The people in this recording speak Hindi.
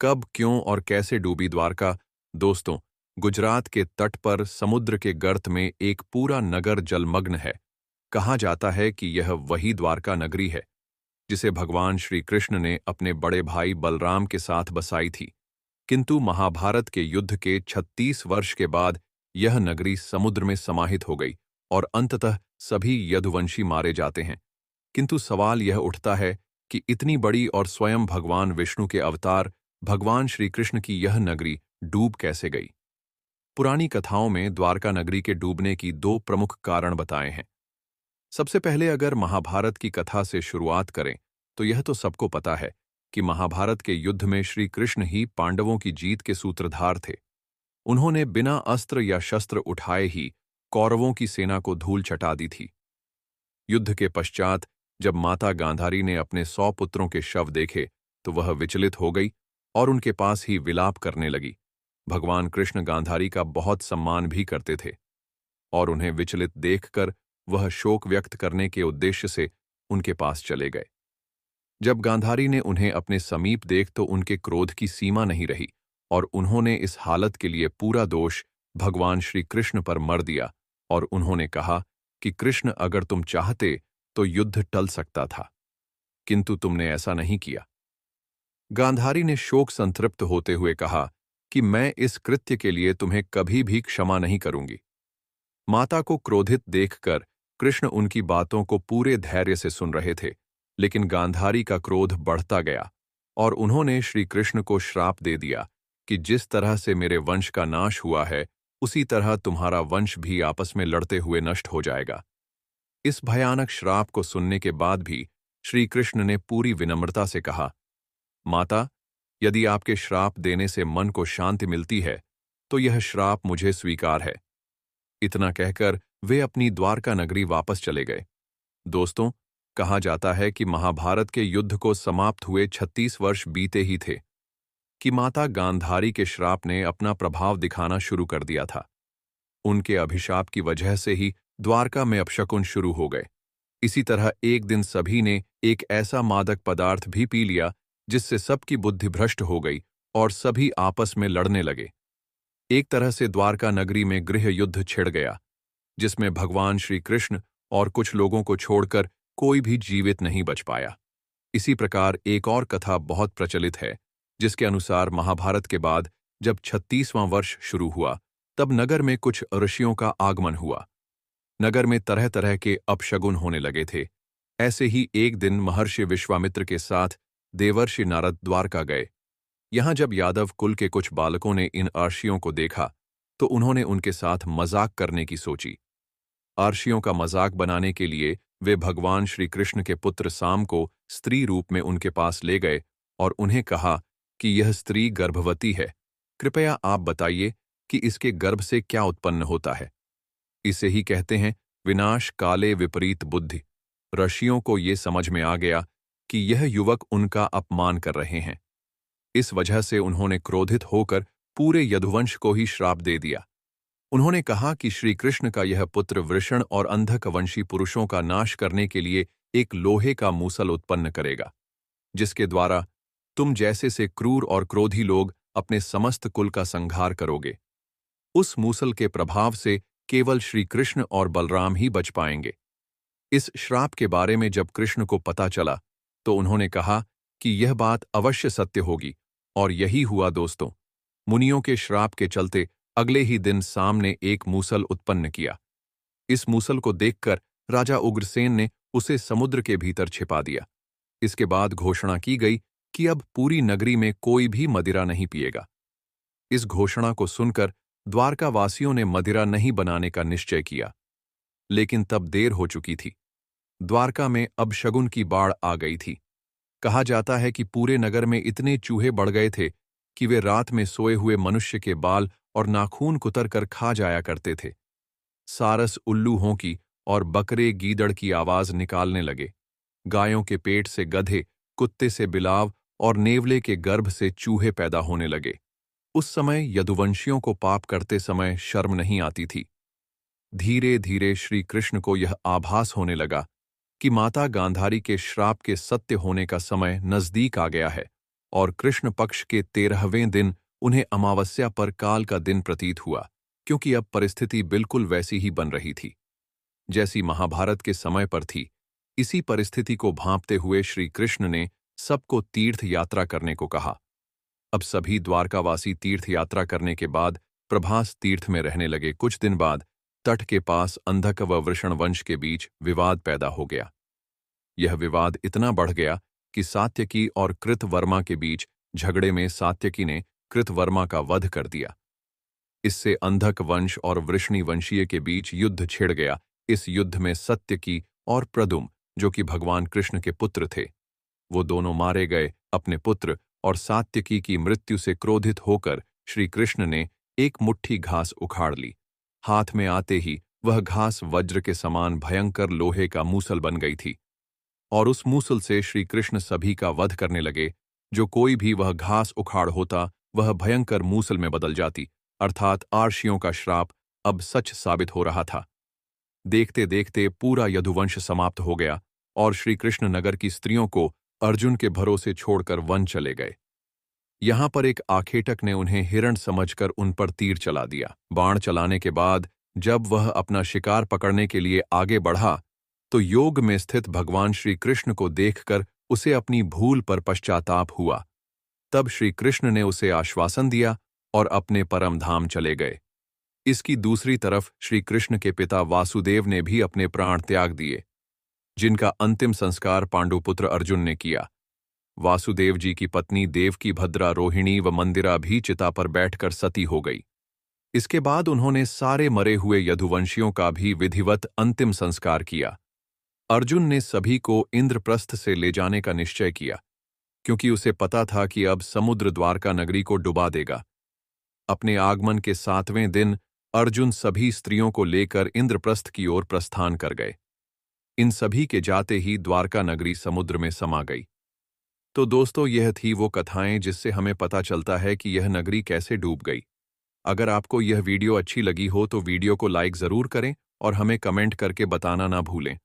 कब, क्यों और कैसे डूबी द्वारका? दोस्तों, गुजरात के तट पर समुद्र के गर्त में एक पूरा नगर जलमग्न है। कहा जाता है कि यह वही द्वारका नगरी है जिसे भगवान श्री कृष्ण ने अपने बड़े भाई बलराम के साथ बसाई थी। किंतु महाभारत के युद्ध के 36 वर्ष के बाद यह नगरी समुद्र में समाहित हो गई और अंततः सभी यदुवंशी मारे जाते हैं। किंतु सवाल यह उठता है कि इतनी बड़ी और स्वयं भगवान विष्णु के अवतार भगवान श्री कृष्ण की यह नगरी डूब कैसे गई? पुरानी कथाओं में द्वारका नगरी के डूबने की दो प्रमुख कारण बताए हैं। सबसे पहले अगर महाभारत की कथा से शुरुआत करें तो यह तो सबको पता है कि महाभारत के युद्ध में श्री कृष्ण ही पांडवों की जीत के सूत्रधार थे। उन्होंने बिना अस्त्र या शस्त्र उठाए ही कौरवों की सेना को धूल चटा दी थी। युद्ध के पश्चात जब माता गांधारी ने अपने 100 पुत्रों के शव देखे तो वह विचलित हो गई और उनके पास ही विलाप करने लगी। भगवान कृष्ण गांधारी का बहुत सम्मान भी करते थे और उन्हें विचलित देखकर वह शोक व्यक्त करने के उद्देश्य से उनके पास चले गए। जब गांधारी ने उन्हें अपने समीप देख तो उनके क्रोध की सीमा नहीं रही और उन्होंने इस हालत के लिए पूरा दोष भगवान श्री कृष्ण पर मर दिया और उन्होंने कहा कि कृष्ण, अगर तुम चाहते तो युद्ध टल सकता था, किंतु तुमने ऐसा नहीं किया। गांधारी ने शोक संतृप्त होते हुए कहा कि मैं इस कृत्य के लिए तुम्हें कभी भी क्षमा नहीं करूंगी। माता को क्रोधित देखकर कृष्ण उनकी बातों को पूरे धैर्य से सुन रहे थे, लेकिन गांधारी का क्रोध बढ़ता गया और उन्होंने श्री कृष्ण को श्राप दे दिया कि जिस तरह से मेरे वंश का नाश हुआ है उसी तरह तुम्हारा वंश भी आपस में लड़ते हुए नष्ट हो जाएगा। इस भयानक श्राप को सुनने के बाद भी श्री कृष्ण ने पूरी विनम्रता से कहा, माता, यदि आपके श्राप देने से मन को शांति मिलती है तो यह श्राप मुझे स्वीकार है। इतना कहकर वे अपनी द्वारका नगरी वापस चले गए। दोस्तों, कहा जाता है कि महाभारत के युद्ध को समाप्त हुए 36 वर्ष बीते ही थे कि माता गांधारी के श्राप ने अपना प्रभाव दिखाना शुरू कर दिया था। उनके अभिशाप की वजह से ही द्वारका में अपशकुन शुरू हो गए। इसी तरह एक दिन सभी ने एक ऐसा मादक पदार्थ भी पी लिया जिससे सबकी बुद्धि भ्रष्ट हो गई और सभी आपस में लड़ने लगे। एक तरह से द्वारका नगरी में गृह युद्ध छिड़ गया, जिसमें भगवान श्री कृष्ण और कुछ लोगों को छोड़कर कोई भी जीवित नहीं बच पाया। इसी प्रकार एक और कथा बहुत प्रचलित है, जिसके अनुसार महाभारत के बाद जब 36वां वर्ष शुरू हुआ तब नगर में कुछ ऋषियों का आगमन हुआ। नगर में तरह तरह के अपशगुन होने लगे थे। ऐसे ही एक दिन महर्षि विश्वामित्र के साथ देवर्षि नारद द्वारका गए। यहां जब यादव कुल के कुछ बालकों ने इन अर्षियों को देखा तो उन्होंने उनके साथ मजाक करने की सोची। अर्षियों का मजाक बनाने के लिए वे भगवान श्री कृष्ण के पुत्र साम को स्त्री रूप में उनके पास ले गए और उन्हें कहा कि यह स्त्री गर्भवती है, कृपया आप बताइए कि इसके गर्भ से क्या उत्पन्न होता है। इसे ही कहते हैं विनाश काले विपरीत बुद्धि। ऋषियों को ये समझ में आ गया कि यह युवक उनका अपमान कर रहे हैं। इस वजह से उन्होंने क्रोधित होकर पूरे यदुवंश को ही श्राप दे दिया। उन्होंने कहा कि श्री कृष्ण का यह पुत्र वृषण और अंधकवंशी पुरुषों का नाश करने के लिए एक लोहे का मूसल उत्पन्न करेगा, जिसके द्वारा तुम जैसे से क्रूर और क्रोधी लोग अपने समस्त कुल का संहार करोगे। उस मूसल के प्रभाव से केवल श्री कृष्ण और बलराम ही बच पाएंगे। इस श्राप के बारे में जब कृष्ण को पता चला तो उन्होंने कहा कि यह बात अवश्य सत्य होगी, और यही हुआ दोस्तों। मुनियों के श्राप के चलते अगले ही दिन साम ने एक मूसल उत्पन्न किया। इस मूसल को देखकर राजा उग्रसेन ने उसे समुद्र के भीतर छिपा दिया। इसके बाद घोषणा की गई कि अब पूरी नगरी में कोई भी मदिरा नहीं पिएगा। इस घोषणा को सुनकर द्वारकावासियों ने मदिरा नहीं बनाने का निश्चय किया, लेकिन तब देर हो चुकी थी। द्वारका में अब शगुन की बाढ़ आ गई थी। कहा जाता है कि पूरे नगर में इतने चूहे बढ़ गए थे कि वे रात में सोए हुए मनुष्य के बाल और नाखून कुतर कर खा जाया करते थे। सारस उल्लूहों की और बकरे गीदड़ की आवाज निकालने लगे। गायों के पेट से गधे, कुत्ते से बिलाव और नेवले के गर्भ से चूहे पैदा होने लगे। उस समय यदुवंशियों को पाप करते समय शर्म नहीं आती थी। धीरे धीरे श्री कृष्ण को यह आभास होने लगा कि माता गांधारी के श्राप के सत्य होने का समय नजदीक आ गया है और कृष्ण पक्ष के 13वें दिन उन्हें अमावस्या पर काल का दिन प्रतीत हुआ, क्योंकि अब परिस्थिति बिल्कुल वैसी ही बन रही थी जैसी महाभारत के समय पर थी। इसी परिस्थिति को भांपते हुए श्री कृष्ण ने सबको तीर्थ यात्रा करने को कहा। अब सभी द्वारकावासी तीर्थ यात्रा करने के बाद प्रभास तीर्थ में रहने लगे। कुछ दिन बाद तट के पास अंधक व वृषण वंश के बीच विवाद पैदा हो गया। यह विवाद इतना बढ़ गया कि सात्यकी और कृतवर्मा के बीच झगड़े में सात्यकी ने कृतवर्मा का वध कर दिया। इससे अंधक वंश और वृषणी वंशीय के बीच युद्ध छिड़ गया। इस युद्ध में सत्यकी और प्रद्युम्न, जो कि भगवान कृष्ण के पुत्र थे, वो दोनों मारे गए। अपने पुत्र और सात्यकी की मृत्यु से क्रोधित होकर श्री कृष्ण ने एक मुट्ठी घास उखाड़ ली। हाथ में आते ही वह घास वज्र के समान भयंकर लोहे का मूसल बन गई थी और उस मूसल से श्री कृष्ण सभी का वध करने लगे। जो कोई भी वह घास उखाड़ होता वह भयंकर मूसल में बदल जाती, अर्थात आर्षियों का श्राप अब सच साबित हो रहा था। देखते देखते पूरा यदुवंश समाप्त हो गया और श्री कृष्ण नगर की स्त्रियों को अर्जुन के भरोसे छोड़कर वन चले गए। यहां पर एक आखेटक ने उन्हें हिरण समझकर उन पर तीर चला दिया। बाण चलाने के बाद जब वह अपना शिकार पकड़ने के लिए आगे बढ़ा तो योग में स्थित भगवान श्री कृष्ण को देखकर उसे अपनी भूल पर पश्चाताप हुआ। तब श्री कृष्ण ने उसे आश्वासन दिया और अपने परम धाम चले गए। इसकी दूसरी तरफ श्री कृष्ण के पिता वासुदेव ने भी अपने प्राण त्याग दिए, जिनका अंतिम संस्कार पांडुपुत्र अर्जुन ने किया। वासुदेव जी की पत्नी देवकी भद्रा, रोहिणी व मंदिरा भी चिता पर बैठकर सती हो गई। इसके बाद उन्होंने सारे मरे हुए यदुवंशियों का भी विधिवत अंतिम संस्कार किया। अर्जुन ने सभी को इंद्रप्रस्थ से ले जाने का निश्चय किया, क्योंकि उसे पता था कि अब समुद्र द्वारका नगरी को डुबा देगा। अपने आगमन के 7वें दिन अर्जुन सभी स्त्रियों को लेकर इंद्रप्रस्थ की ओर प्रस्थान कर गए। इन सभी के जाते ही द्वारका नगरी समुद्र में समा गई। तो दोस्तों, यह थी वो कथाएं जिससे हमें पता चलता है कि यह नगरी कैसे डूब गई। अगर आपको यह वीडियो अच्छी लगी हो तो वीडियो को लाइक ज़रूर करें और हमें कमेंट करके बताना ना भूलें।